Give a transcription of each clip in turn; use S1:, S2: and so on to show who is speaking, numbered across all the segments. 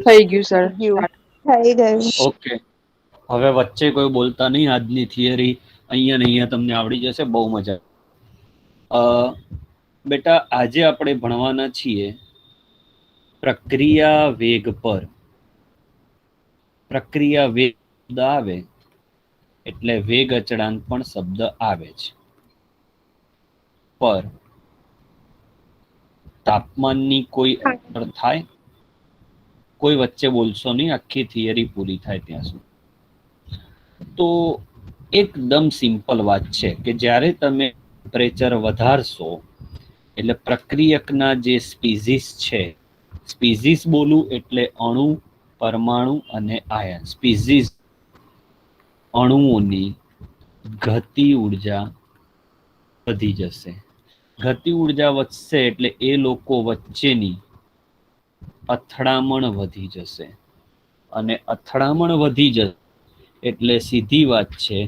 S1: થઈ ગયું સર.
S2: થઈ ગયું.
S3: ઓકે, હવે વચ્ચે કોઈ બોલતા નહીં. આજની થિયરી અહીંયા ને અહીંયા તમને આવડી જશે. બહુ મજા. બેટા, આજે આપણે ભણવાના છીએ પ્રક્રિયા વેગ પર. પ્રક્રિયા વેગ શબ્દ આવે એટલે વેગ અચળાંક પણ શબ્દ આવે છે. પર તાપમાનની કોઈ અસર થાય? કોઈ વચ્ચે બોલશો નહીં, આખી થિયરી પૂરી થાય ત્યાં સુધી. તો એકદમ સિમ્પલ વાત છે કે જ્યારે તમે ટેમ્પરેચર વધારશો એટલે પ્રક્રિયકના જે સ્પીઝીસ છે, સ્પીઝીસ બોલું એટલે અણુ, પરમાણુ અને આયન. સ્પીઝીસ અણુઓની ગતિ ઉર્જા વધી જશે. ગતિ ઉર્જા વધશે એટલે એ લોકો વચ્ચેની અથડામણ વધી જશે, અને અથડામણ વધી જશે એટલે સીધી વાત છે,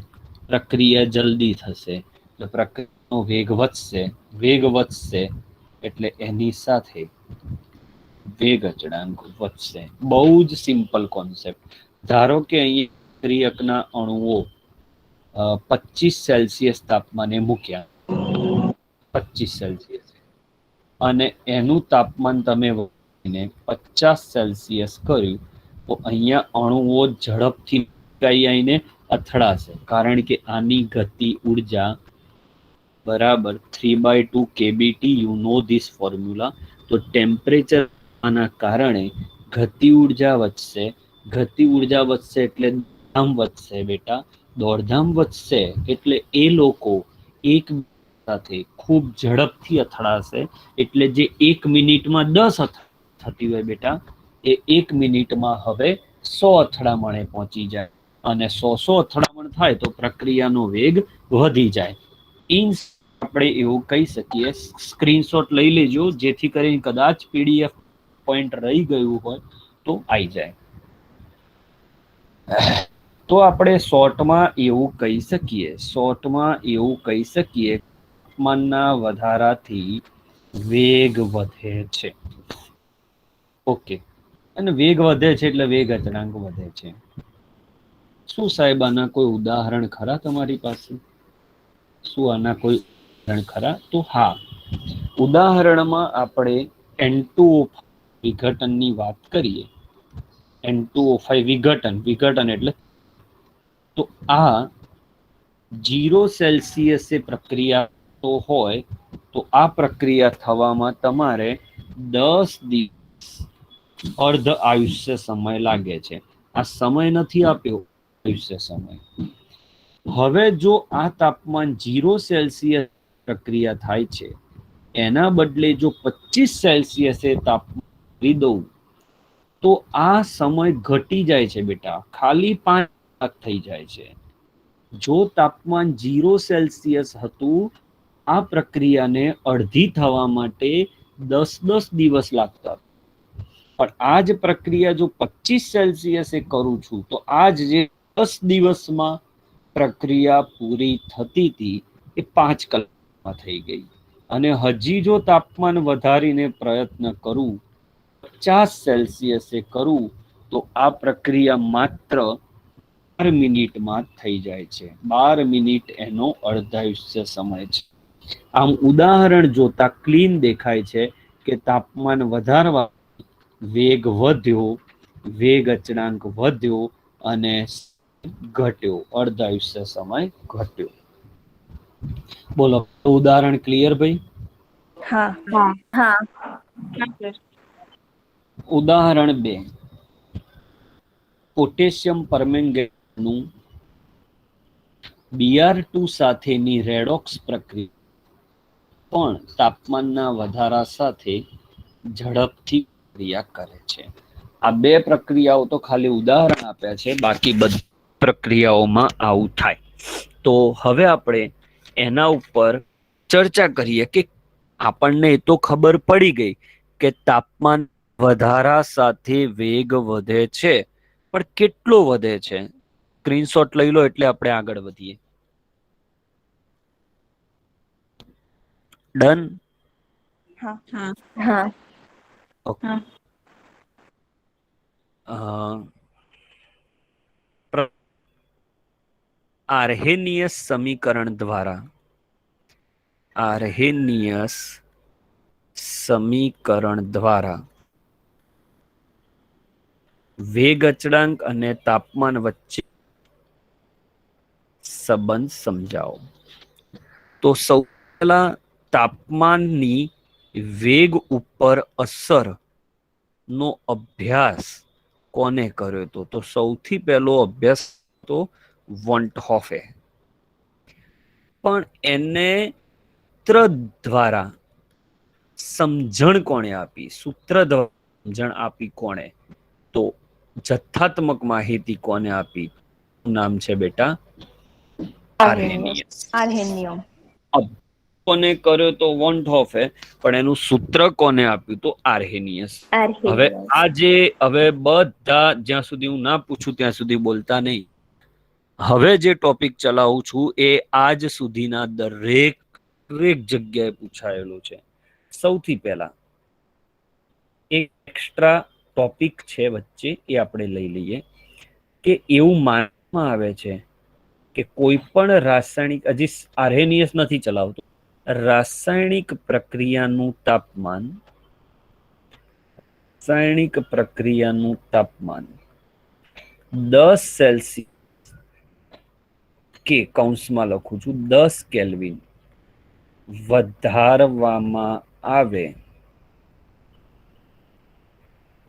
S3: પ્રક્રિયા જલ્દી થશે. એટલે પ્રક્રિયાનો વેગ વધશે. વેગ વધશે એટલે એની સાથે વેગ અચળાંક વધશે. બહુ જ સિમ્પલ કોન્સેપ્ટ. ધારો કે અહીં પ્રક્રિયકના અણુઓ 25 સેલ્સિયસ તાપમાને મૂક્યા, 25 સેલ્સિયસ, અને એનું તાપમાન તમે 50 સેલ્સિયસ કર્યું, તો અહીંયા અણુઓ ઝડપથી આવીને અથડાશે, કારણ કે આની ગતિ ઉર્જા બરાબર 3/2 kBT. You know this formula. તો ટેમ્પરેચર આના કારણે ગતિ ઉર્જા વધશે. ગતિ ઉર્જા વધશે એટલે દોડધામ વધશે બેટા. દોડધામ વધશે એટલે એ લોકો એક સાથે ખૂબ ઝડપથી અથડાશે. એટલે જે 1 મિનિટમાં 10 થતી હોય બેટા, એ 1 મિનિટમાં હવે 100 અથડામણે પહોંચી જાય. અને 100 અથડામણ થાય તો પ્રક્રિયાનો વેગ વધી જાય. આપણે એવું કહી શકીએ. સ્ક્રીનશોટ લઈ લેજો, જેથી કરીને કદાચ પીડીએફ પોઈન્ટ રહી ગયું હોય તો આવી જાય. તો આપણે શોર્ટમાં એવું કહી શકીએ, તાપમાનના વધારાથી વેગ વધે છે. ઓકે, અને વેગ વધે છે એટલે વેગ અચળાંક વધે છે. શું સાહેબ આના કોઈ ઉદાહરણ ખરા તમારી પાસે? શું આના કોઈ ઉદાહરણ ખરા? તો હા, ઉદાહરણમાં આપણે N2O વિઘટનની વાત કરીએ. N2O5 વિઘટન એટલે, તો આ 0 સેલ્સિયસે પ્રક્રિયા તો હોય, તો આ પ્રક્રિયા થવામાં તમારે 10 દિવસ અર્ધ આયુષ્ય સમય લાગે છે. આ સમય નથી આપ્યો, આયુષ્ય સમય. હવે જો આ તાપમાન 0 સેલ્સિયસ પ્રક્રિયા થાય છે, એના બદલે જો 25 સેલ્સિયસે તાપમાન કરી દઉં, તો આ સમય ઘટી જાય છે બેટા, ખાલી 5 કલાક થઈ જાય છે. જો તાપમાન 0 સેલ્સિયસ હતું, આ પ્રક્રિયાને અડધી થવા માટે 10 દિવસ લાગતા. પણ આ જ પ્રક્રિયા જો 25 સેલ્સિયસે કરું છું, તો આજ જે 10 દિવસમાં પ્રક્રિયા પૂરી થતી હતી, એ 5 કલાકમાં થઈ ગઈ. અને હજી જો તાપમાન વધારીને પ્રયત્ન કરું, 50 સેલ્સિયસે કરું, તો આ પ્રક્રિયા માત્ર 12 મિનિટમાં થઈ જાય છે. 12 મિનિટ એનો અર્ધાયુષ્ય સમય છે. આમ ઉદાહરણ જોતા ક્લીન દેખાય છે કે તાપમાન વધારવા વેગ વધ્યો, વેગ અચળાંક વધ્યો, અને ઘટ્યો, અર્ધાયુષ્ય સમય ઘટ્યો. બોલો, ઉદાહરણ ક્લિયર ભાઈ?
S2: હા.
S3: ઉદાહરણ 2, પોટેશિયમ પરમેંગેટનું Br2 સાથેની રેડોક્સ પ્રક્રિયા પણ તાપમાનના વધારા સાથે ઝડપથી ક્રિયા કરે છે. આ બે પ્રક્રિયાઓ તો ખાલી ઉદાહરણ આપ્યા છે, બાકી બધી પ્રક્રિયાઓમાં આવું થાય. તો હવે આપણે એના ઉપર ચર્ચા કરીએ કે આપણને એ તો ખબર પડી ગઈ કે તાપમાન વધારા સાથે વેગ વધે છે, પણ કેટલો વધે છે? સ્ક્રીનશોટ લઈ લો એટલે આપણે આગળ વધીએ. ડન?
S2: હા.
S3: હા. ઓકે.
S2: હા.
S3: આર્હેનિયસ સમીકરણ દ્વારા આર્હેનિયસ સમીકરણ દ્વારા વેગ અચળાંક અને તાપમાન વચ્ચે સંબંધ સમજાવો. તો સૌ પહેલા તાપમાનની વેગ ઉપર અસર નો અભ્યાસ કોને કર્યો હતો? તો સૌથી પહેલો અભ્યાસ તો વોન્ટહોફે. પણ એને સૂત્ર દ્વારા સમજણ કોણે આપી? સૂત્ર દ્વારા સમજણ આપી કોણે? તો જથ્થાત્મક માહિતી કોને આપી? નામ છે બેટા આર્હેનિયસ.
S2: આર્હેનિયમ.
S3: કોને કર્યો તો વોન્ટહોફે, પણ એનું સૂત્ર કોને આપ્યું? તો આર્હેનિયસ. હવે હવે બધા જ્યાં સુધી હું ના પૂછું ત્યાં સુધી બોલતા નહીં. હવે જે ટોપિક ચલાવું છું એ આજ સુધીના દરેક જગ્યાએ પૂછાયેલું છે. સૌથી પહેલા એક એક્સ્ટ્રા ટોપિક છે વચ્ચે, એ આપણે લઈ લઈએ કે એવું માનવામાં આવે છે કે કોઈ પણ રાસાયણિક, હજી આર્હેનિયસ નથી ચલાવતું, રાસાયણિક પ્રક્રિયાનું તાપમાન 10 સેલ્સિયસ કે કૌંસમાં લખું છું 10 કેલ્વિન વધારવામાં આવે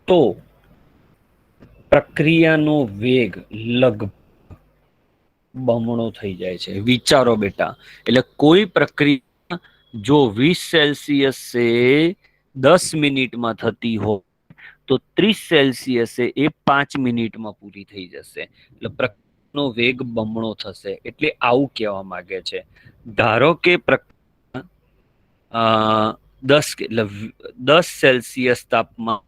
S3: તો પ્રક્રિયાનો વેગ લગભગ બમણો થઈ જાય છે. વિચારો બેટા, એટલે કોઈ પ્રક્રિયા જો 20 સેલ્સિયસે 10 મિનિટમાં થતી હોય તો 30 સેલ્સિયસે એ 5 મિનિટમાં પૂરી થઈ જશે. એટલે પ્રક્રિયાનો વેગ બમણો થશે. એટલે આવું કહેવા માંગે છે. ધારો કે 10 સેલ્સિયસ તાપમાન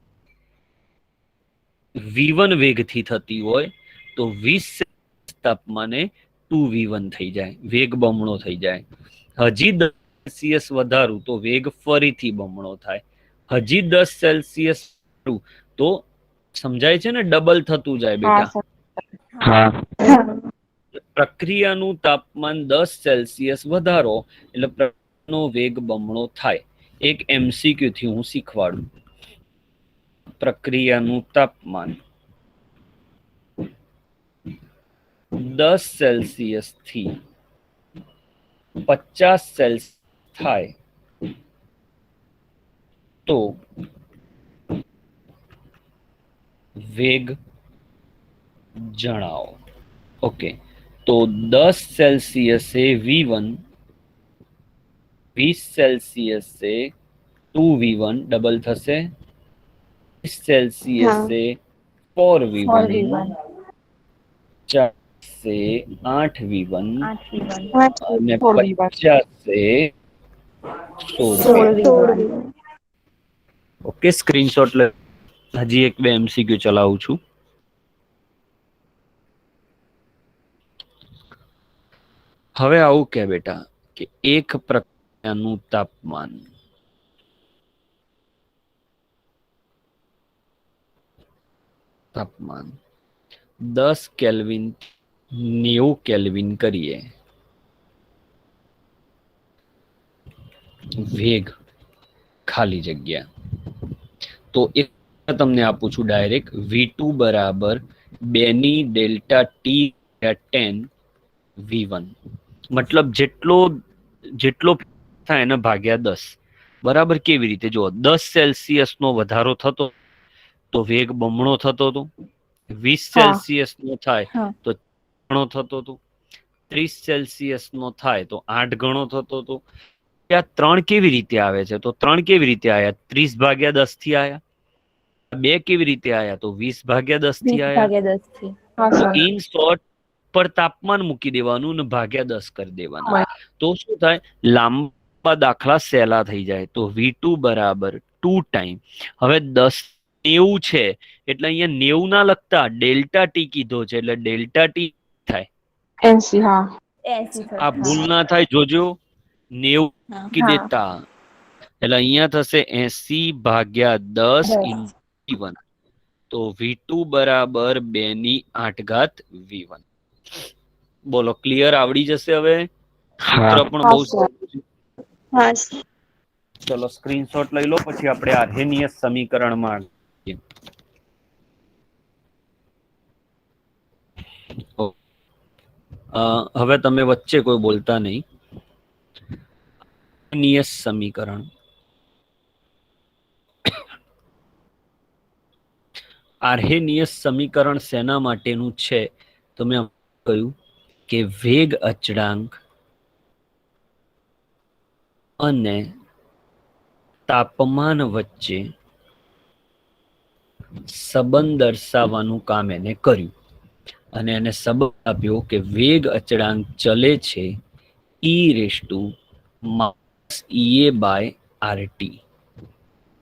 S3: V1 વેગથી થતી હોય તો 20 તાપમાને 2V1 થઈ જાય, વેગ બમણો થઈ જાય. હજી 10 સેલ્સિયસ વધારું તો વેગ ફરીથી બમણો થાય. હજી 10 સેલ્સિયસ તો સમજાય છે ને, ડબલ થતું જાય બેટા. પ્રક્રિયાનું તાપમાન 10 સેલ્સિયસ વધારો એટલે પ્રક્રિયાનો વેગ બમણો થાય. એક MCQ થી હું શીખવાડું. પ્રક્રિયાનું તાપમાન 10 સેલ્સિયસ થી 50 સેલ્સિયસ થાય તો વેગ જણાવો. ઓકે, તો 10 સેલ્સિયસે V1, 20 સેલ્સિયસે 2V1 ડબલ થશે, 30 સેલ્સિયસે 4V1, 8V1 અને 50 16V1. ઓકે, સ્ક્રીનશોટ લે. હજી એક બે MCQ ચલાવું છું. હવે આવું કે બેટા કે એક પ્રક્રિયાનું તાપમાન તાપમાન 10 કેલ્વિન 90 કેલ્વિન કરીએ, વેગ ખાલી જગ્યા. તો એક તમને આપું છું ડાયરેક્ટ, V2 બરાબર 2 ની ડેલ્ટા ટી 10 V1, મતલબ જેટલો થાય એને ભાગ્યા 10. બરાબર. કેવી રીતે? જો 10 સેલ્સિયસ નો વધારો થતો તો વેગ બમણો થતો હતો. 20 સેલ્સિયસ નો થાય તો ગણો થતો હતો. 30 સેલ્સિયસ નો થાય તો 8 ગણો થતો હતો. આ 3 કેવી રીતે આવે છે? તો 3 કેવી રીતે આયા? 30 ભાગ્યા 10 થી આયા. 2 કેવી રીતે આયા? તો 20 ભાગ્યા 10 થી આયા. તો ઇન શોર્ટ પર તાપમાન મૂકી દેવાનું ને ભાગ્યા 10 કરી દેવાના. તો શું થાય? લાંબા દાખલા સહેલા થઈ જાય. તો V2 બરાબર 2 ટાઈમ. હવે 10 90 છે એટલે અહીંયા 90 ના લખતા ડેલ્ટા ટી કીધો છે એટલે ડેલ્ટા ટી થાય. આ ભૂલ ના થાય, જોજો. 90 મૂકી દેતા એટલે અહીંયા થશે 80/10
S2: 10.
S3: into V1, તો V2 બરાબર 2/8 V1. બોલો, ક્લિયર? આવડી જશે હવે? સૂત્ર પણ
S1: હા
S3: બહુ
S1: સર.
S2: હા.
S3: ચલો સ્ક્રીનશોટ લઈ લો, પછી આપણે આર્હેનિયસ સમીકરણમાં હવે તમે વચ્ચે કોઈ બોલતા નહીં. આર્હેનિયસ સમીકરણ, આર્હેનિયસ સમીકરણ શેના માટેનું છે? તો મેં કહ્યું કે વેગ અચળાંક અને તાપમાન વચ્ચે સંબંધ દર્શાવવાનું કામ એને કર્યું, અને એને સંબંધ આપ્યો કે વેગ અચળાંક ચલે છે e⁻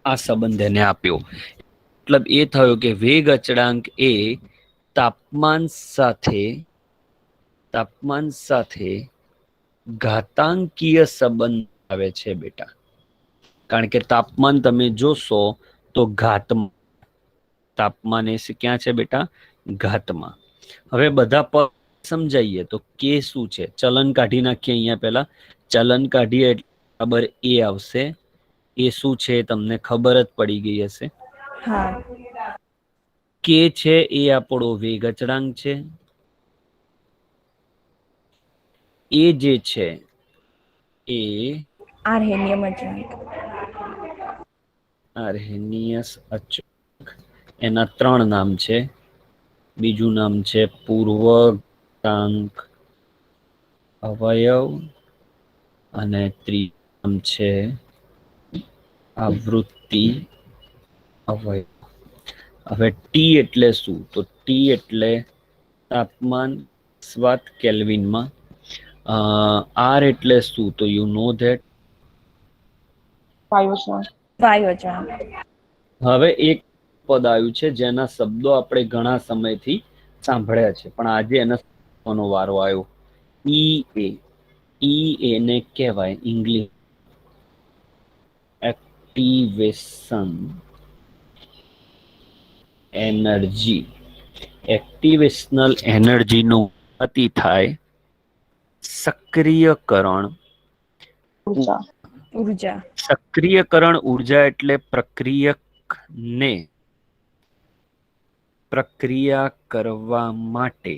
S3: આ સંબંધ એને આપ્યો. મતલબ એ થયો કે વેગ અચળાંક એ તાપમાન સાથે ઘાતાંકીય સંબંધ આવે છે બેટા. કારણ કે તાપમાન તમે જોશો તો ઘાતમાં, તાપમાન એ ક્યાં છે બેટા? ઘાતમાં. હવે બધા પદ સમજાઈએ તો કે શું છે? ચલન કાઢી નાખીએ. અહીંયા પહેલા ચલન કાઢીએ એટલે બરાબર એ આવશે. એ શું છે તમને ખબર જ પડી ગઈ હશે.
S2: હા.
S3: કે છે એ આપણો વેગ અચળાંક છે. એ જે છે એ
S2: આર્હેનિયમ અચળાંક.
S3: આર્હેનિયસ અચળાંક. એના 3 નામ છે. બીજું નામ છે પૂર્વઘાતાંક અવયવ, અને ત્રીજું નામ છે આવૃત્તિ અવયવ. હવે ટી એટલે શું? તો ટી એટલે તાપમાન સ્વાત કેલ્વિનમાં. આર એટલે શું? તો યુ નો ધેટ.
S1: વાયુ સર.
S2: વાયુ અચળાંક.
S3: હવે એક પદ આવ્યું છે જેના શબ્દો આપણે ઘણા સમયથી સાંભળ્યા છે, પણ આજે એનો વારો આવ્યો. ઈ એને કહેવાય ઇંગ્લિશ એક્ટિવેશન એનર્જી. એક્ટિવેશનલ એનર્જીનું અતિ થાય સક્રિયકરણ
S1: ઉર્જા.
S2: ઉર્જા.
S3: સક્રિયકરણ ઉર્જા એટલે પ્રક્રિયકને પ્રક્રિયા કરવા માટે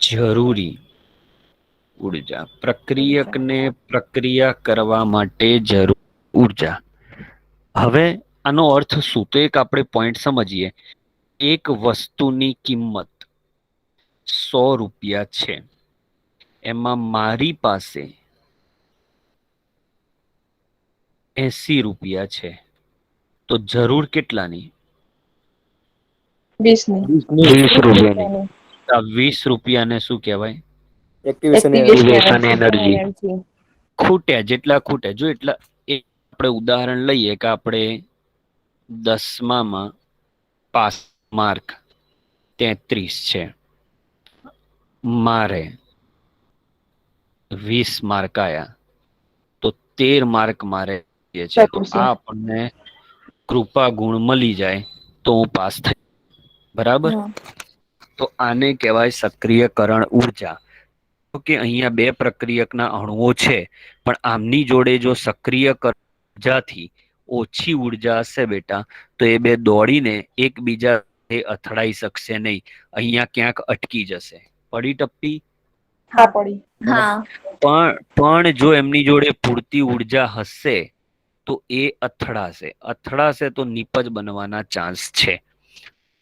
S3: જરૂરી ઉર્જા. પ્રક્રિયકને પ્રક્રિયા કરવા માટે જરૂર ઉર્જા. હવે આનો અર્થ શું? તો એક આપણે પોઈન્ટ સમજીએ. એક વસ્તુની કિંમત 100 રૂપિયા છે, એમાં મારી પાસે 80 રૂપિયા છે, તો જરૂર કેટલાની?
S1: 20 ની.
S3: 20 રૂપિયાની. 20 રૂપિયાને શું કહેવાય?
S2: Activation
S3: energy. ખૂટ્યા જેટલા ખૂટ્યા. જો એટલા આપણે ઉદાહરણ લઈએ કે આપણે 10માં પાસ માર્ક 33 છે, મારે 20 માર્ક આયા, તો 13 માર્ક મારે છે. તો આ આપણને કૃપા ગુણ મળી જાય તો હું પાસ થઈ. બરાબર? તો આને કહેવાય સક્રિયકરણ ઉર્જા. કે અહીંયા 2 પ્રક્રિયકના અણુઓ છે, પણ આમની જોડે જો સક્રિયકરણ ઉર્જાથી ઓછી ઉર્જા હશે બેટા, તો એ 2 દોડીને એકબીજા અથડાઈ શકશે નહીં. અહીંયા ક્યાંક અટકી જશે. પડી ટપ્પી?
S1: હા પડી.
S2: હા.
S3: પણ જો એમની જોડે પૂરતી ઉર્જા હશે તો એ અથડાશે તો નિપજ બનવાના ચાન્સ છે.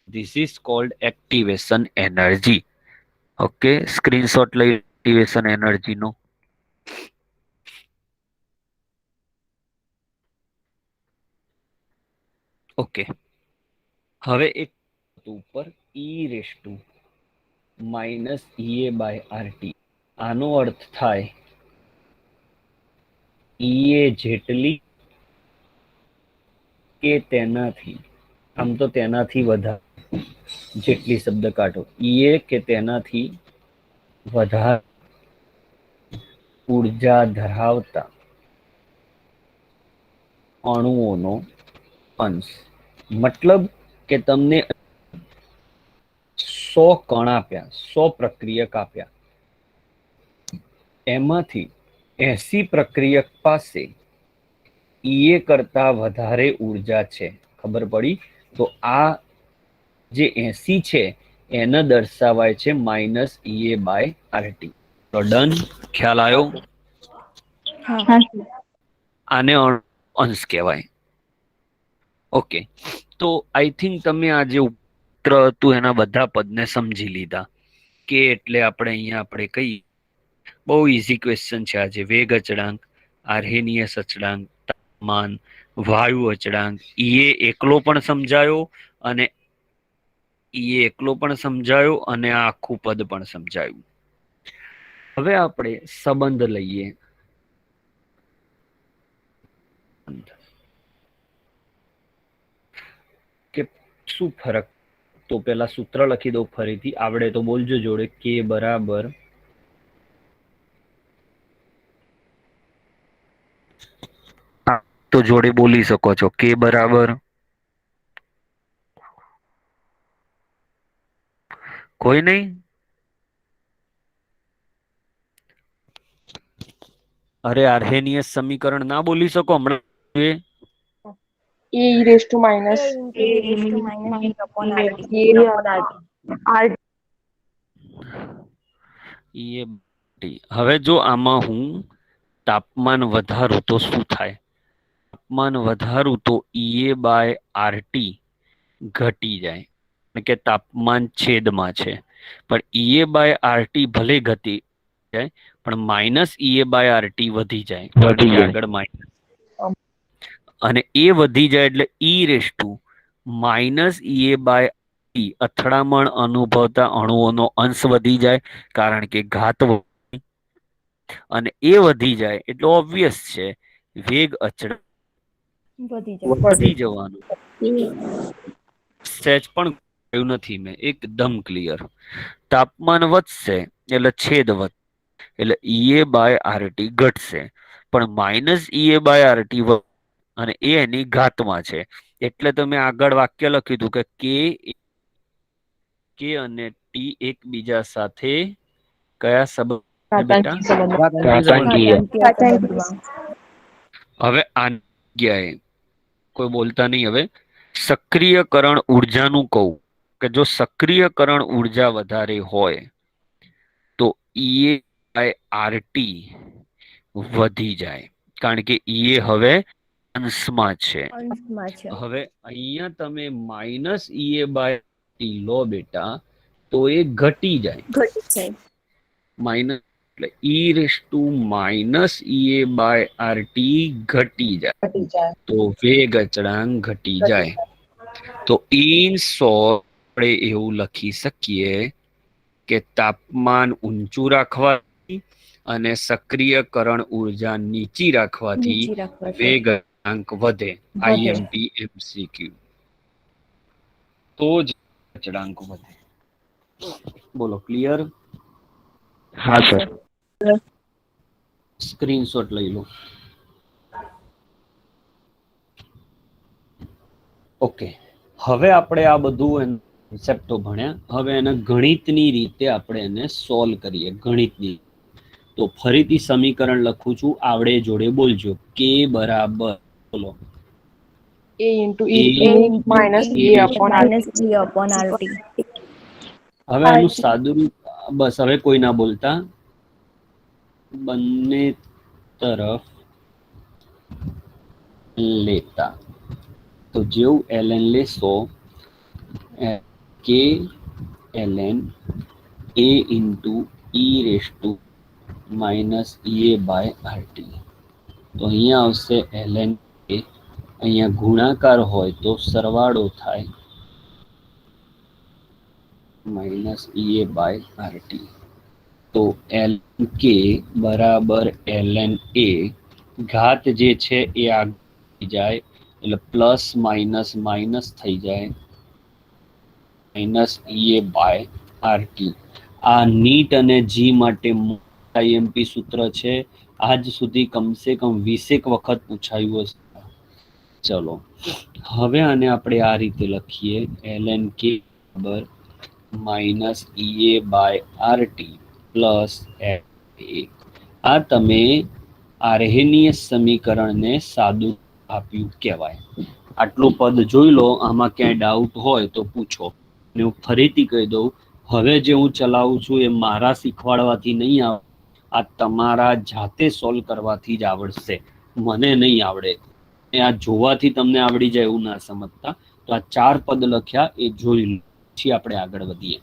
S3: This is called activation energy. Okay, screenshot લઈ એક્ટિવેશન એનર્જી નો. ઓકે, હવે એક ઉપર e−EA/RT. આનો અર્થ થાય EA જેટલી કે તેનાથી, આમ તો તેનાથી વધારે, જેટલી શબ્દ કાઢો, EA કે તેનાથી વધારે ઉર્જા ધરાવતા અણુઓનો અંશ, મતલબ કે તમને 100 કણ આપ્યા, 100 પ્રક્રિયક આપ્યા, એમાંથી 80 પ્રક્રિયક પાસે ઈએ કરતા વધારે ઉર્જા છે, ખબર પડી? તો આ જે 80 છે એને દર્શાવાય છે માઇનસ ઈએ બાય આરટી. તો ડન, ખ્યાલ આવ્યો?
S2: હા.
S3: આને અંશ કહેવાય. ઓકે, તો આઈ થિંક તમે આ જે સૂત્ર હતું એના બધા પદને સમજી લીધા. કે એટલે આપણે કઈ બહુ ઈઝી ક્વેશ્ચન છે આજે. વેગ અચળાંક, આર્હેનિયસ અચળાંક, તાપમાન, વાયુ અચળાંક, ઈએ એકલો પણ સમજાયો અને આ આખું પદ પણ સમજાયું. હવે આપણે સંબંધ લઈએ. કે શું ફરક? તો પેલા સૂત્ર લખી દઉં ફરીથી, આવડે તો બોલજો જોડે. કે બરાબર તો જોડે બોલી શકો છો. કે બરાબર કોઈ નહીં? અરે આર્હેનિયસ સમીકરણ ના બોલી શકો હમણાં?
S1: એ raised to minus
S2: A raised to minus B upon RT.
S3: હવે જો આમાં હું તાપમાન વધારું તો શું થાય? તાપમાન વધારું તો ઈએ બાય આરટી ઘટી જાય, કે તાપમાન છેદમાં છે, પણ ઈએ બાય આરટી ભલે ઘટી જાય પણ માઇનસ ઈએ બાય આરટી વધી જાય, આગળ માઇનસ, અને એ વધી જાય એટલે e raise to minus Ea by અથડામણ અનુભવતા અણુઓનો અંશ વધી જાય, કારણ કે ઘાત અને એ વધી જાય એટલે ઓબ્વિયસ છે વેગ અચળ વધી જવાનું. સહેજ પણ કહ્યું નથી મેં, એકદમ ક્લિયર. તાપમાન વધશે એટલે છેદ વધશે, એટલે ઈએ બાય આરટી ઘટશે, પણ માઇનસ ઈએ બાય આરટી અને એ એની ઘાતમાં છે. એટલે તમે આગળ વાક્ય લખ્યું હતું કે કે અને ટી એકબીજા સાથે કયા સંબંધ બેટા? હવે આ જગ્યાએ કોઈ બોલતા નહીં. હવે સક્રિયકરણ ઉર્જાનું કહું કે જો સક્રિયકરણ ઉર્જા વધારે હોય તો ઈએ બાય આરટી વધી જાય, કારણ કે ઈએ હવે અંશમાં છે. હવે અહીંયા તમે માઇનસ ઈએ બાય ટી લો બેટા, તો એ ઘટી જાય. માઇનસ એટલે e raise to minus Ea by RT ઘટી જાય, તો વેગ અચળાંક ઘટી જાય. તો ઇન શોર્ટ આપણે એવું લખી શકીએ કે તાપમાન ઊંચું રાખવાથી અને સક્રિયકરણ ઉર્જા નીચી રાખવાથી વેગ અચળાંક વધે. IMP MCQ. તો જ અચળાંક વધે. બોલો, ક્લિયર?
S4: હા સર.
S3: સ્ક્રીનશોટ લઈ લો. ઓકે, હવે આપણે આ બધું કોન્સેપ્ટો ભણ્યા. હવે એને ગણિતની રીતે આપણે એને સોલ્વ કરીએ. ગણિતની તો ફરીથી સમીકરણ લખું છું, આવડે જોડે બોલજો. કે બરાબર બોલો
S1: A into E minus E upon R.
S3: હવે આનું સાદું રૂપ, બસ હવે કોઈ ના બોલતા. બંને તરફ લેતા, તો જેવું ln લેશો કે ln a into e raise to minus Ea by RT. તો અહીંયા આવશે ln a, અહીંયા ગુણાકાર હોય તો સરવાળો થાય માઇનસ ઈએ બાય આરટી. તો ln k બરાબર ln a, ઘાત જે છે એ આગળ જાય એટલે પ્લસ માઇનસ માઇનસ થઈ જાય, માઇનસ ઈએ બાય આરટી. આ નીટ અને જી માટે આઈએમપી સૂત્ર છે, આજ સુધી કમસે કમ 20 વખત પૂછાયું હશે. ચલો હવે આને આપણે આ રીતે લખીએ, ln k બરાબર minus ea by rt plus a. આ તમે આરેખીય સમીકરણને સાદું આપ્યું કહેવાય. આટલું પદ જોઈ લો, આમાં ક્યાંય ડાઉટ હોય તો પૂછો. અને હું ફરીથી કહી દઉં, હવે જે હું ચલાવું છું એ મારા શીખવાડવાથી નહીં આવે, આ તમારા જાતે સોલ્વ કરવાથી જ આવડશે, મને નહીં આવડે. આ જોવાથી તમને આવડી જાય એવું ના સમજતા. તો આ 4 પદ લખ્યા એ જોઈ લો, પછી આપણે આગળ વધીએ.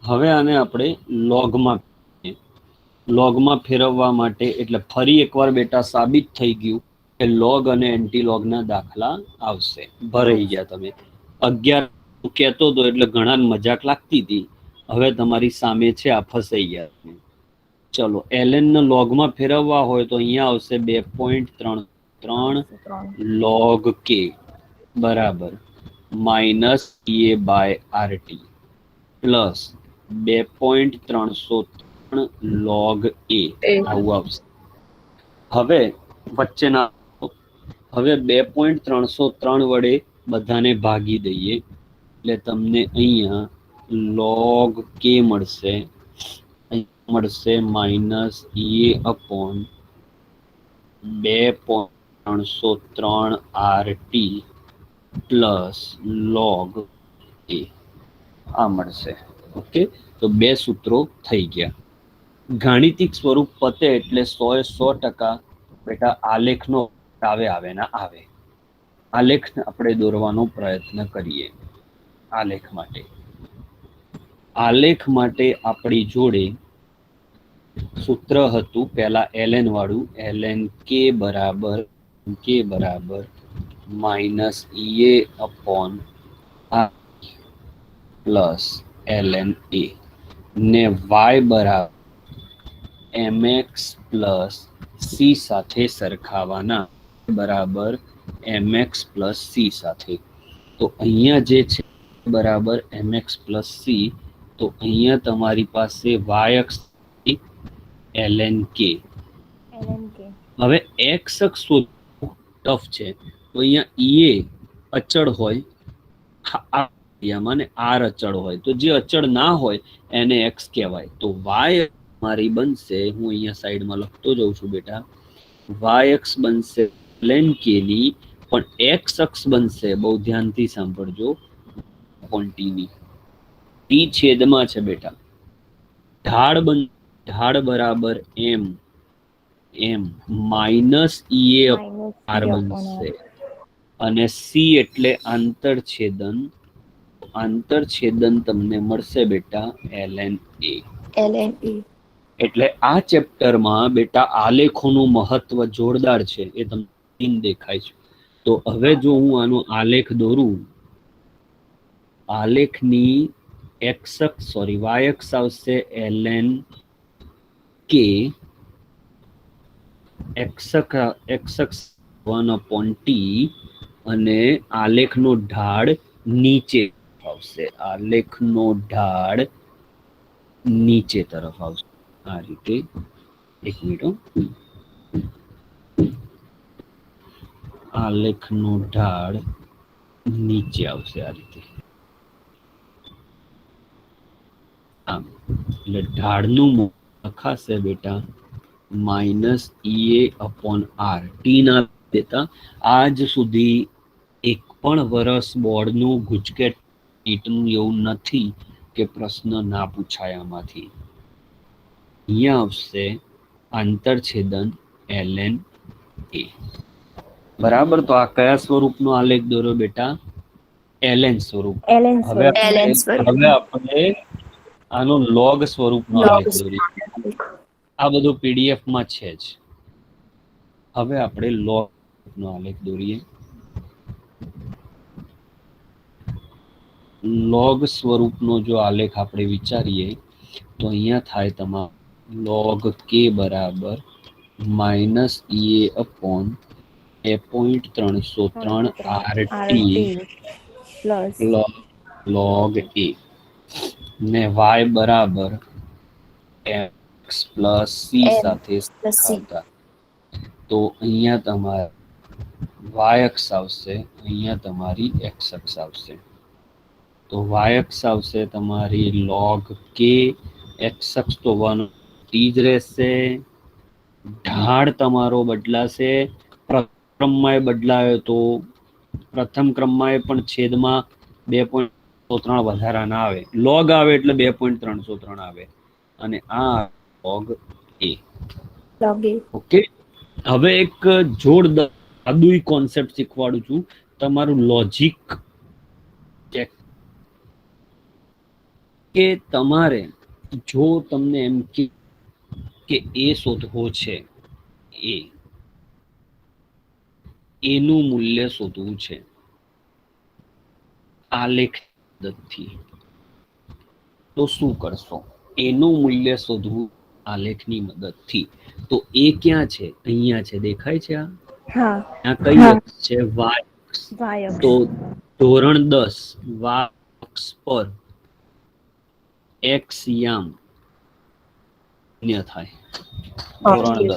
S3: હવે આને આપણે લોગમાં ફેરવવા માટે, એટલે ફરી એકવાર બેટા સાબિત થઈ ગયું કે લોગ અને એન્ટી લોગના દાખલા આવશે. ભરાઈ ગયા તમે. 11 કહેતો હતો એટલે ઘણા મજાક લાગતી હતી. હવે તમારી સામે છે, આ ફસાઈ ગયા. ચલો ln ને લોગમાં ફેરવવા હોય તો અહીંયા આવશે 2.33 log k બરાબર minus ea by rt plus 2.303 log a આવું આવશે. હવે વચ્ચેના હવે 2.303 વડે બધાને ભાગી દઈએ એટલે તમને અહીંયા log k મળશે. મળશે minus ea upon 2.303 rt plus log a આ મળશે. ઓકે, તો 2 સૂત્રો થઈ ગયા. ગાણિતિક સ્વરૂપ પતે એટલે 100% બેટા આલેખનો આવે ના આવે. આલેખ આપણે દોરવાનો પ્રયત્ન કરીએ. આલેખ માટે આપણી જોડે સૂત્ર હતું પહેલા ln વાળું, ln k બરાબર minus ea upon r plus ln a ને y બરાબર mx પ્લસ c સાથે સરખાવાના, બરાબર mx પ્લસ c સાથે. તો અહીંયા જે છે બરાબર mx પ્લસ c, તો અહીંયા તમારી પાસે y અક્ષ ln k. હવે x અક્ષ ટફ છે, તો અહીંયા ea અચળ હોય અને r અચળ હોય, તો જે અચળ ના હોય એને x કહેવાય. તો y મારી બનશે, હું અહીંયા સાઈડમાં લખતો જાઉં છું બેટા, y અક્ષ બનશે ln k ની, પણ x અક્ષ બનશે, બહુ ધ્યાનથી સાંભળજો, ની t છેદમાં છે બેટા. ઢાળ બરાબર m માઇનસ ea r બનશે, અને c એટલે આંતરછેદન તમને મળશે બેટા ln a. એટલે આ ચેપ્ટરમાં બેટા આલેખોનું મહત્વ જોરદાર છે, એ તમને દેખાય છે. તો હવે જો હું આનો આલેખ દોરું, આલેખની y અક્ષ આવશે ln k, x અક્ષ 1/t, અને આલેખનો ઢાળ નીચે આવશે, નીચે તરફ આવશે આ રીતે. એક મિનિટ, આલેખનો ઢાળ નીચે આવશે આ રીતે. આમ એટલે ઢાળનું લખાશે બેટા minus ea upon r. T ના દેતા આજ સુધી એક પણ વર્ષ બોર્ડનું ગુજકેટ નીટનું એવું નથી કે પ્રશ્ન ના પૂછાય આમાંથી. અહીંયા આવશે આંતરછેદન ln a બરાબર. તો આ કયા સ્વરૂપનો આલેખ દોર્યો બેટા? ln સ્વરૂપ. હવે આપણે આનો લોગ સ્વરૂપનો આલેખ દોરીએ. આ બધું પીડીએફ માં છે જ. હવે આપણે લોગ નો આલેખ દોરીએ. લોગ સ્વરૂપનો જો આલેખ આપણે વિચારીએ તો અહીંયા થાય તમારો log k બરાબર -ea upon 2.303 RT
S2: plus
S3: log a ને y બરાબર x પ્લસ c સાથે સરખાવતા. તો અહીંયા તમારે y અક્ષ આવશે, અહીંયા તમારી x અક્ષ આવશે. તો y અક્ષ આવશે તમારી log k, x અક્ષ તો 1 t જ રહેશે. ઢાળ તમારો બદલાશે. પ્રથમ ક્રમમાં બદલાયો તો પ્રથમ ક્રમમાં પણ છેદમાં 2.303 વધારાના આવે. log આવે એટલે 2.303 આવે અને આ log a. ઓકે, હવે એક જોરદાર જાદુઈ કોન્સેપ્ટ શીખવાડું છું. તમારું લોજિક ચેક કે તમારે જો તમને એમ કે એ શોધવો છે, એનું મૂલ્ય શોધવું છે આલેખ પદ્ધતિથી, તો શું કરશો? એનું મૂલ્ય શોધવું આલેખની મદદથી. તો એ ક્યાં છે? અહીંયા છે, દેખાય છે? આ કઈ અક્ષ છે? y. તો ધોરણ 10 y અક્ષ પર x યામ શૂન્ય થાય. ધોરણ 10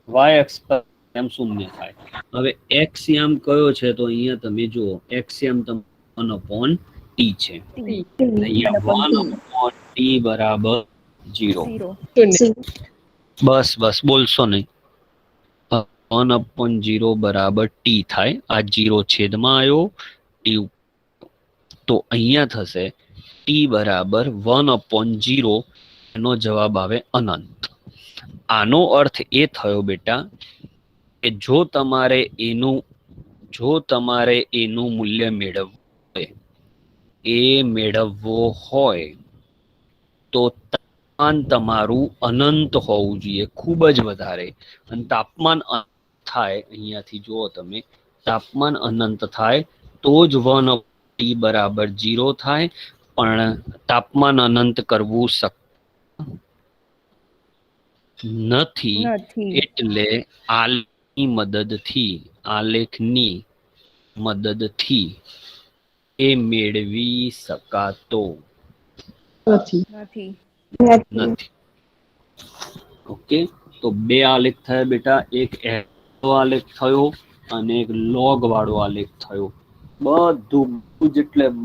S3: y અક્ષ પર એમ શૂન્ય થાય. હવે x યામ કયો છે? તો અહીંયા તમે જુઓ, x યામ 1/t છે. અહીંયા 1/t બરાબર 0. બસ બોલશો નહીં. 1/0 બરાબર t થાય. આ 0 છેદમાં આવ્યો, t. તો અહીંયા થશે t બરાબર 1/0. એનો જવાબ આવે અનંત. આનો અર્થ એ થયો બેટા કે જો તમારે એનું મૂલ્ય મેળવવો હોય તો તાપમાન તમારું અનંત હોવું જોઈએ, ખૂબ જ વધારે. અને તાપમાન થાય, અહીંયાથી જુઓ તમે, તાપમાન અનંત થાય તો જ 1/t બરાબર 0 થાય. પણ તાપમાન અનંત કરવું શક્ય નથી. એટલે આલેખની મદદથી એ મેળવી શકાતો નથી. ઓકે, તો બે આલેખ થયા બેટા. એક આલેખ થયો અને એક લોગ વાળો આલેખ થયો. બધું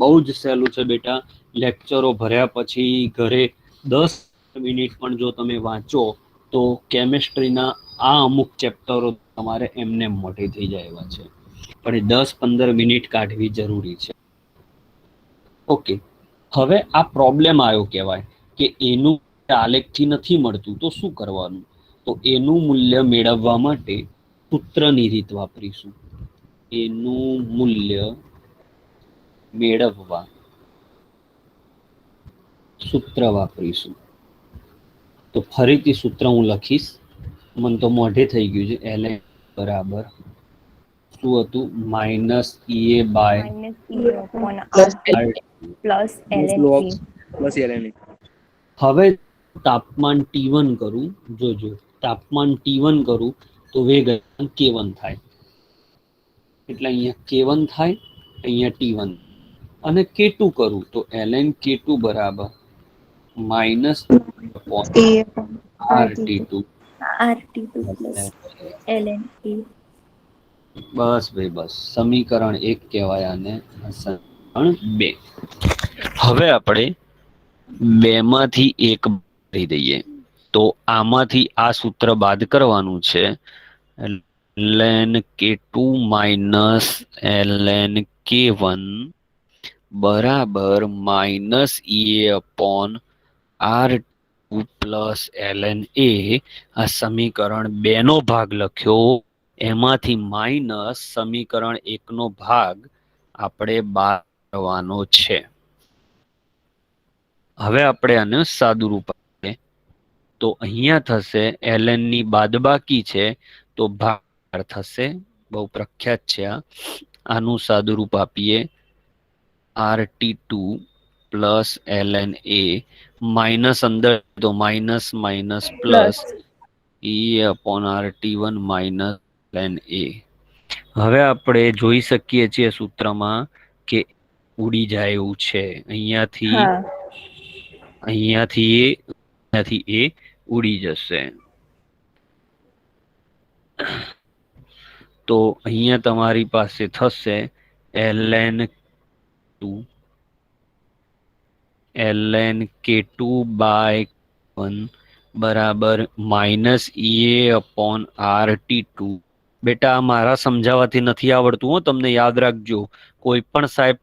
S3: બહુ જ સહેલું છે બેટા. લેક્ચરો ભર્યા પછી ઘરે 10 મિનિટ પણ જો તમે વાંચો તો કેમિસ્ટ્રીના આ અમુક ચેપ્ટરો તમારે એમને મોટી થઈ જાય એવા છે. પણ એ 10-15 મિનિટ કાઢવી જરૂરી છે. ઓકે, હવે આ પ્રોબ્લેમ આવ્યો કહેવાય કે એનું આલેખથી નથી મળતું તો શું કરવાનું? તો એનું મૂલ્ય મેળવવા માટે સૂત્રની રીત વાપરીશું. એનું મૂલ્ય મેળવવા સૂત્ર વાપરીશું. તો ફરીથી સૂત્ર હું લખીશ, મને તો મોઢે થઈ ગયું છે. ln બરાબર શું હતું? -ea બાય હવે તાપમાન T1 કરું, જોજો તાપમાન T1 કરું તો વેગ K1 થાય. એટલે અહીંયા K1 થાય, અહીંયા T1. અને K2 કરું તો ln K2 બરાબર -RT2 બસ ભાઈ બસ. સમીકરણ 1 કહેવાય આને, સમીકરણ 2. હવે આપણે 2 માંથી 1 ભરી દઈએ તો આમાંથી આ સૂત્ર બાદ કરવાનું છે. ln K2 minus ln K1 બરાબર -ea upon R2 plus ln a. આ સમીકરણ 2 નો ભાગ લખ્યો, એમાંથી માઇનસ સમીકરણ 1 નો ભાગ આપણે બાદ કરવાનો છે. હવે આપણે આને સાદું રૂપ આપીએ. તો અહીંયા થશે ln ની બાદબાકી છે તો ભાગાકાર થશે. બહુ પ્રખ્યાત છે આનું સાદુરૂપ આપીએ RT2 plus ln a minus અંદર તો minus minus plus E/RT1 minus ln a. હવે આપણે જોઈ શકીએ છીએ સૂત્રમાં કે ઉડી જાય એવું છે. અહીંયાથી એ ઉડી જશે. તો અહીંયા તમારી પાસે થશે ln k2/1 બરાબર માઇનસ EA/RT2. બેટા મારા સમજાવવાથી નથી આવડતું હો, તમને યાદ રાખજો. કોઈ પણ સાહેબ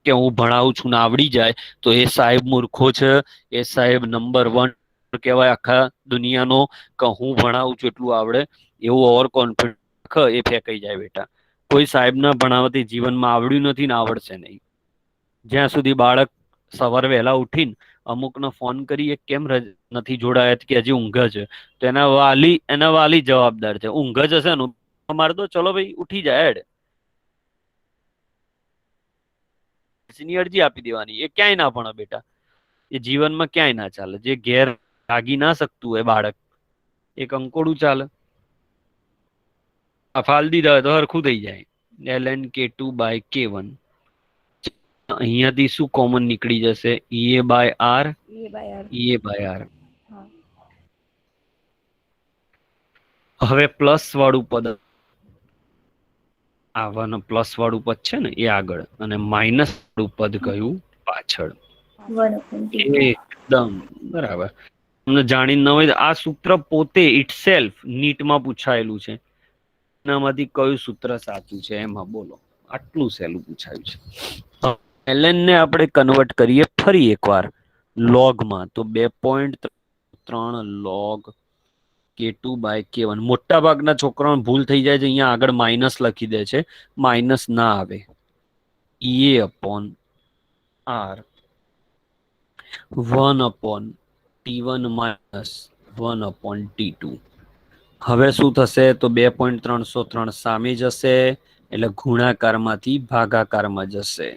S3: કે હું ભણાવું છું ને આવડી જાય તો એ સાહેબ મૂર્ખો છે, એ સાહેબ નંબર 1 કહેવાય આખા દુનિયાનો. કે હું ભણાવું છું એટલું આવડે એવું ઓવર કોન્ફિડન્સ એ ફેંકાઈ જાય બેટા. કોઈ સાહેબના ભણાવવાથી જીવનમાં આવડ્યું નથી ને આવડશે નહીં. જ્યાં સુધી બાળક સવારે વહેલા ઉઠીને અમુકનો ફોન કરીએ કેમ નથી જોડાયા કે હજી ઊંઘ છે, તો એના વાલી જવાબદાર છે. ઊંઘ જ હશે ને મારે તો ચલો ભાઈ ઉઠી જાય એડ ની અરજી આપી દેવાની. એ ક્યાંય ના ભણે બેટા, એ જીવનમાં ક્યાંય ના ચાલે. જે ઘેર ભાગી ના શકતું હોય બાળક, એક અંકોડું ચાલે. આ ફાલ દીધા હોય તો હરખું થઈ જાય. ln k2/k1 અહીંયાથી શું કોમન નીકળી જશે? EA/R. હવે પ્લસ વાળું પદ આવવાનું, પ્લસ વાળું પદ છે ને એ આગળ અને માઇનસ વાળું પદ કયું પાછળ. એકદમ બરાબર. તમને જાણી ન હોય આ સૂત્ર પોતે ઇટસેલ્ફ નીટમાં પૂછાયેલું છે. એનામાંથી કયું સૂત્ર સાચું છે એમાં બોલો. આટલું સહેલું પૂછાયું છે. ln ને આપણે કન્વર્ટ કરીએ ફરી એકવાર લોગમાં, તો 2.3 log k2/k1. મોટા ભાગના છોકરાઓને ભૂલ થઈ જાય છે, અહીંયા આગળ માઇનસ લખી દે છે. માઇનસ ના આવે. EA/R 1/T1 minus 1/T2. હવે શું થશે? તો 2.303 સામે જશે એટલે ગુણાકારમાંથી ભાગાકારમાં જશે.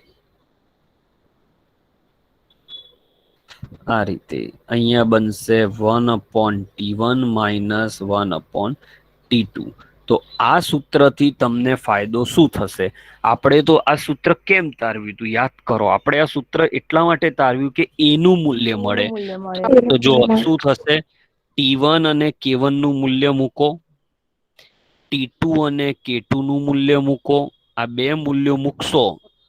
S3: આ રીતે અહીંયા બનશે 1/T1 માઇનસ 1/T2. તો આ સૂત્રથી તમને ફાયદો શું થશે? આપણે તો આ સૂત્ર કેમ તારવ્યું હતું યાદ કરો. આપણે આ સૂત્ર એટલા માટે તારવ્યું કે એનું મૂલ્ય મળે. તો જો શું થશે? T1 અને K1 નું મૂલ્ય મૂકો, T2 અને K2 નું મૂલ્ય મૂકો. આ બે મૂલ્યો મૂકશો,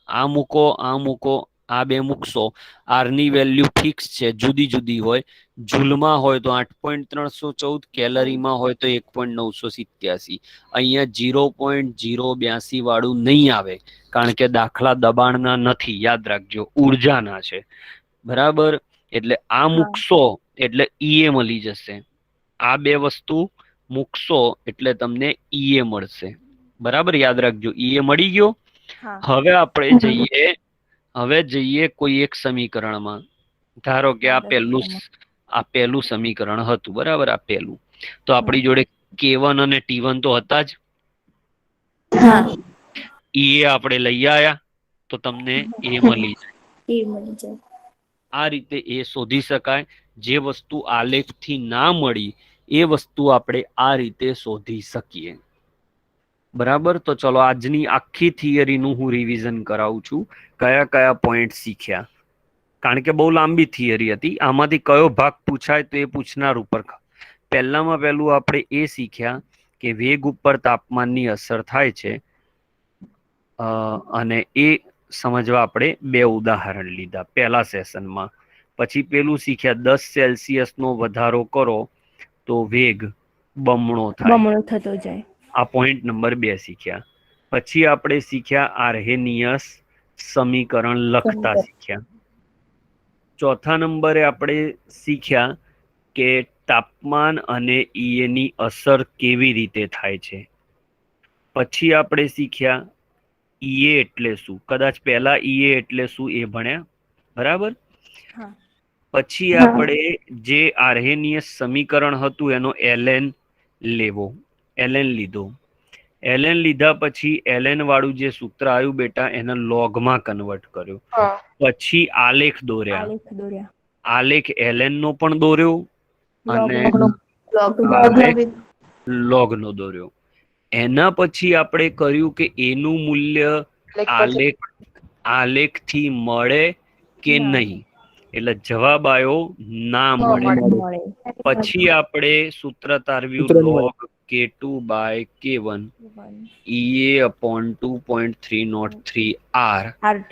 S3: આ મૂકો, આ મૂકો, આ બે મૂકશો. R ની વેલ્યુ ફિક્સ છે, જુદી જુદી હોય. જૂલમાં હોય તો 8.314, કેલરીમાં હોય તો 1.987. અહીંયા 0.082 વાળું નહીં આવે, કારણ કે દાખલા દબાણના નથી. યાદ રાખજો, ઉર્જાના છે. બરાબર. એટલે આ મૂકશો એટલે EA મળી જશે. આ બે વસ્તુ મૂકશો એટલે તમને EA મળશે. બરાબર, યાદ રાખજો. EA મળી ગયો. હવે આપણે જઈએ કોઈ એક સમીકરણમાં. ધારો કે આ પહેલું સમીકરણ હતું. બરાબર, આ પહેલું. તો આપણી જોડે K1 અને T1 તો હતા જ. EA આપણે લઈ આયા તો તમને A મળી જાય. આ રીતે એ શોધી શકાય. જે વસ્તુ આલેખથી ના મળી એ વસ્તુ આપણે આ રીતે શોધી શકીએ. બરાબર. તો ચલો આજની આખી થિયરીનું હું રિવિઝન કરાવું છું. કયા કયા પોઈન્ટ શીખ્યા, કારણ કે બહુ લાંબી થિયરી હતી. આમાંથી કયો ભાગ પૂછાય તો એ પૂછનાર ઉપર. પહેલામાં પહેલું આપણે એ શીખ્યા કે વેગ ઉપર તાપમાનની અસર થાય છે, અને એ સમજવા આપણે બે ઉદાહરણ લીધા પહેલા સેશનમાં. પછી પેલું શીખ્યા 10 સેલ્સિયસ નો વધારો કરો તો વેગ બમણો થતો જાય. આ પોઈન્ટ નંબર 2 શીખ્યા. પછી આપણે શીખ્યા આર્હેનિયસ સમીકરણ લખતા શીખ્યા. ચોથા નંબરે આપણે શીખ્યા કે તાપમાન અને EA ની અસર કેવી રીતે થાય છે. પછી આપણે શીખ્યા EA એટલે શું. કદાચ પહેલા EA એટલે શું એ ભણ્યા. બરાબર. પછી આપણે જે આર્હેનીયસ સમીકરણ હતું એનો ln લેવો, ln લીધો. ln લીધા પછી ln વાળું જે સૂત્ર આવ્યું બેટા એને લોગમાં કન્વર્ટ કર્યો.
S1: હા
S3: પછી આલેખ દોર્યા.
S2: આલેખ દોર્યા.
S3: આલેખ ln નો પણ દોર્યો અને
S2: લોગ
S3: આલેખ log નો દોર્યો. એના પછી આપણે કર્યું કે એનું મૂલ્ય આલેખ આલેખથી મળે કે
S2: ના.
S3: નહીં, એટલે જવાબ આવ્યો ના મળે.
S2: મળે.
S3: પછી આપણે સૂત્ર તારવ્યું
S4: સૂત્રની
S3: log k2 by k1 ea upon 2.303 r
S2: RT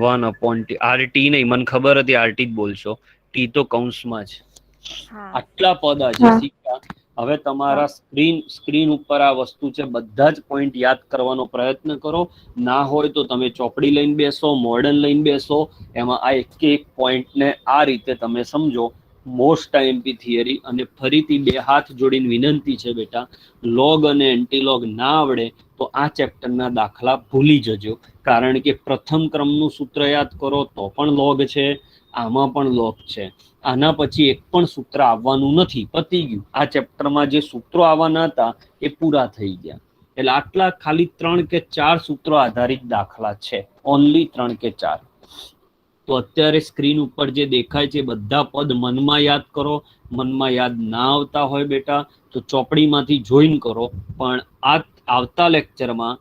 S3: 1 upon t. rt નહીં, મને ખબર હતી rt જ બોલશો, t તો કૌંસમાં છે.
S2: હા
S3: આટલા પદ આજે શીખ્યા. હવે તમારા સ્ક્રીન ઉપર આ વસ્તુ છે, બધા જ પોઈન્ટ યાદ કરવાનો પ્રયત્ન કરો. ના હોય તો તમે ચોપડી લઈને બેસો, મોડર્ન લઈને બેસો, એમાં આ એક પોઈન્ટને આ રીતે તમે સમજો. Most IMP theory. અને ફરીથી બે હાથ જોડીને વિનંતી છે બેટા, લોગ અને એન્ટીલોગ ના આવડે તો આ ચેપ્ટરના દાખલા ભૂલી જજો, કારણ કે પ્રથમ ક્રમનું સૂત્ર યાદ કરો તો પણ લોગ છે, આમાં પણ લોગ છે. આના પછી એક પણ સૂત્ર આવવાનું નથી, પતી ગયું. આ ચેપ્ટરમાં જે સૂત્રો આવવાના હતા એ પૂરા થઈ ગયા. એટલે આટલા ખાલી 3 કે 4 સૂત્રો આધારિત દાખલા છે, ઓનલી 3 કે 4. તો અત્યારે સ્ક્રીન ઉપર જે દેખાય છે બધા પદ મનમાં યાદ કરો. મનમાં યાદ ના આવતા હોય બેટા તો ચોપડીમાંથી જોઈન કરો. પણ આ આવતા લેક્ચરમાં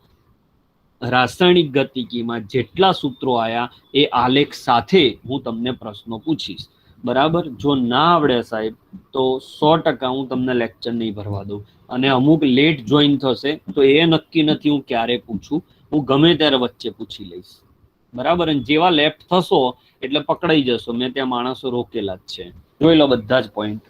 S3: રાસાયણિક ગતિકીમાં જેટલા સૂત્રો આયા એ આલેખ સાથે હું તમને પ્રશ્નો પૂછીશ, બરાબર. જો ના આવડે સાહેબ તો 100% હું તમને લેક્ચર નહીં ભરવા દઉં. અને અમુક લેટ જોઈન થશે તો એ નક્કી નથી હું ક્યારે પૂછું, હું ગમે ત્યારે વચ્ચે પૂછી લઈશ, બરાબર. અને જેવા લેફ્ટ થશો એટલે પકડાઈ જશો. મેં ત્યાં માણસો રોકેલા જ છે, જોઈ લો બધા જ પોઈન્ટ.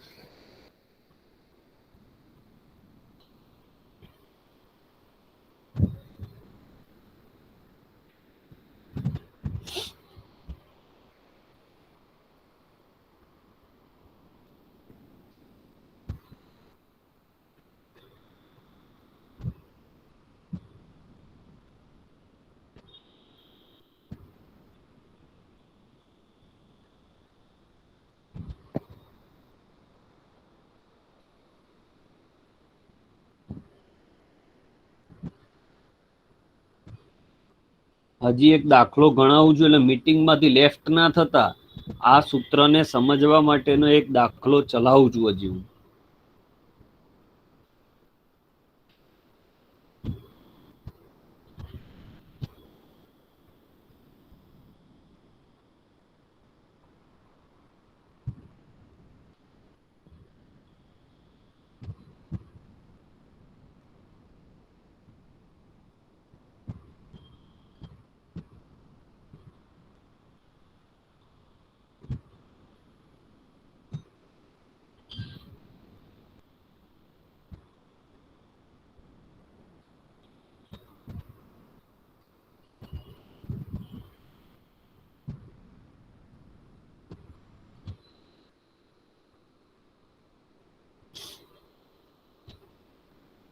S3: હજી એક દાખલો ગણાવું છું, એટલે મીટિંગમાંથી લેફ્ટ ના થતા. આ સૂત્રને સમજવા માટેનો એક દાખલો ચલાવું છું હજી હું.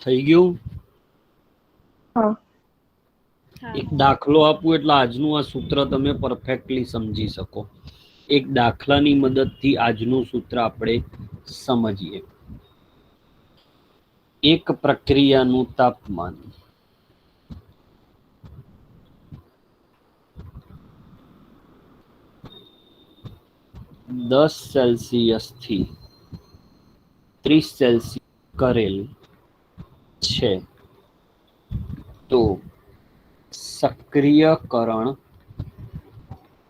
S3: થઈ ગયું. એક દાખલો આપું એટલે આજનું આ સૂત્ર તમે પરફેક્ટલી સમજી શકો. એક દાખલાની મદદથી આજનું સૂત્ર આપણે સમજીએ. એક પ્રક્રિયાનું તાપમાન 10 સેલ્સિયસ થી 30 સેલ્સિયસ કરેલ છે તો સક્રિયકરણ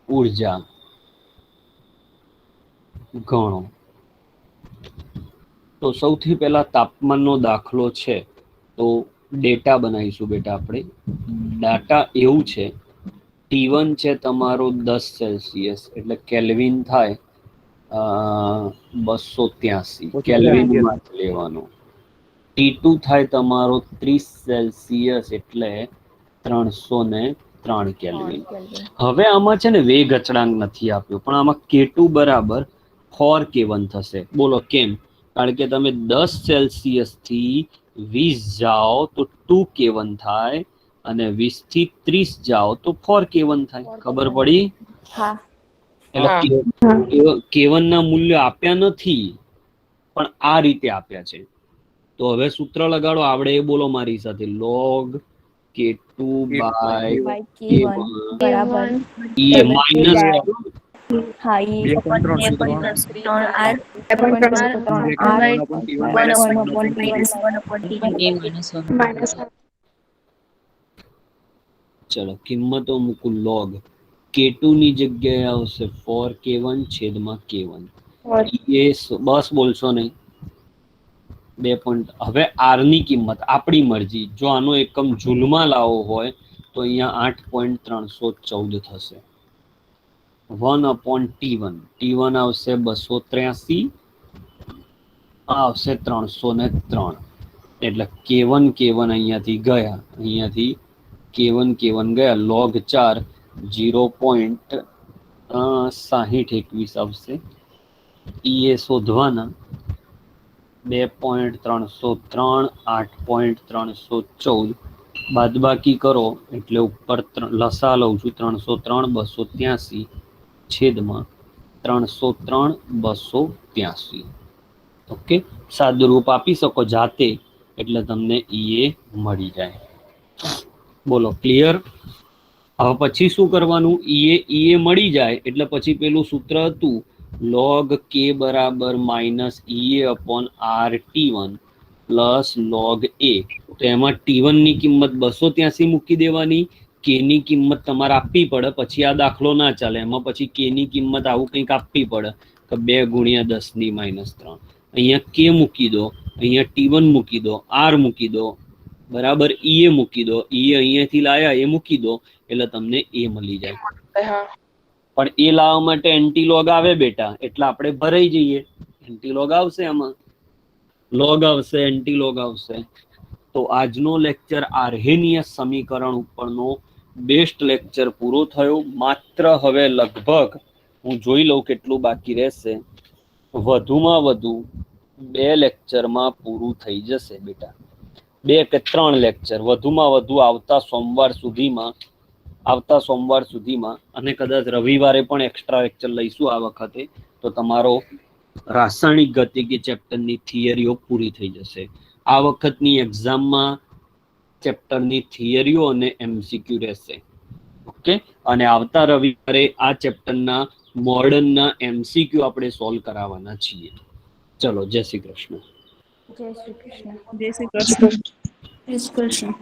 S3: ઊર્જા ગણો. તો સૌથી પહેલા તાપમાનનો દાખલો છે, તો ડેટા બનાવીશું બેટા આપણે. ડાટા એવું છે, T1 છે તમારો 10 સેલ્સિયસ એટલે કેલ્વિન થાય 283 કેલ્વિનમાં લેવાનો. T2 થાય તમારો 30 સેલ્સિયસ એટલે 303 કેલ્વિન. હવે આમાં છે ને વેગ અચળાંક નથી આપ્યો, પણ આમાં K2 બરાબર 4 K1 થશે. બોલો કેમ? કારણ કે તમે 10 સેલ્સિયસ થી 20 જાઓ તો 2 K1 થાય, અને 20 થી 30 જાઓ તો 4 K1 થાય. ખબર પડી?
S2: હા.
S3: એટલે K1 ના મૂલ્ય આપ્યા નથી પણ આ રીતે આપ્યા છે. તો હવે સૂત્ર લગાડો, આવડે એ બોલો મારી સાથે. log K2 by
S2: K1 બરાબર
S3: એ માઇનસ
S2: હા એ
S1: 1/3R.
S3: ચલો કિંમતો મૂકું. log K2 ની જગ્યાએ આવશે 4K1 છેદમાં K1. એ બસ બોલશો નહીં. 2 પોઈન્ટ. હવે R ની કિંમત આપણી મરજી. જો આનો એકમ જૂલમાં લાવવો હોય તો અહીંયા 8.314 થશે. 1/T1. T1 આવશે 283, આ આવશે 303. એટલે K1 અહીંયાથી ગયા, અહીંયાથી K1 ગયા. log 4 0.6021 આવશે. એ શોધવાના. 2.303 8.314 બાદબાકી કરો એટલે ઉપર લસા લઉં છું. 303 283 છેદમાં 303 283. ઓકે, સાદુરૂપ આપી શકો જાતે એટલે તમને એ મળી જાય. બોલો ક્લિયર? હવે પછી શું કરવાનું? એ મળી જાય એટલે પછી પેલું સૂત્ર હતું log K બરાબર minus EA/RT1 plus log A. તો એમાં T1 ની કિંમત 283 મૂકી દેવાની. K ની કિંમત તમારે આપવી પડે, પછી આ દાખલો ના ચાલે. એમાં પછી K ની કિંમત આવું કંઈક આપવી પડે કે 2 × 10⁻3. અહીંયા K મૂકી દો, અહીંયા T1 મૂકી દો, R મૂકી દો, બરાબર. એ મૂકી દો, અહીંયાથી લાયા એ મૂકી દો એટલે તમને એ મળી જાય. પણ એ લાવવા માટે એન્ટીલોગ આવે બેટા, એટલે આપણે ભરાઈ જઈએ. એન્ટીલોગ આવશે, આમાં લોગ આવશે, એન્ટીલોગ આવશે. તો આજનો લેક્ચર આર્હેનિયસ સમીકરણ ઉપરનો બેસ્ટ લેક્ચર પૂરો થયો. માત્ર હવે લગભગ હું જોઈ લઉં કેટલું બાકી રહેશે. વધુમાં વધુ 2 લેક્ચરમાં પૂરું થઈ જશે બેટા. 2 કે 3 લેક્ચર વધુમાં વધુ આવતા સોમવાર સુધીમાં, અને કદાચ રવિવારે પણ એક્સ્ટ્રા લેક્ચર લઈશું આ વખતે. તો તમારો રાસાયણિક ગતિકી ચેપ્ટરની થિયરીઓ પૂરી થઈ જશે. આ વખતની એક્ઝામમાં ચેપ્ટરની થિયરીઓ અને MCQ રહેશે. ઓકે, અને આવતા રવિવારે આ ચેપ્ટરના મોડર્નના MCQ આપણે સોલ્વ કરાવવાના છીએ. ચલો, જય શ્રી કૃષ્ણ.
S2: જય શ્રી કૃષ્ણ.
S1: જય શ્રી કૃષ્ણ.
S2: જય શ્રી કૃષ્ણ.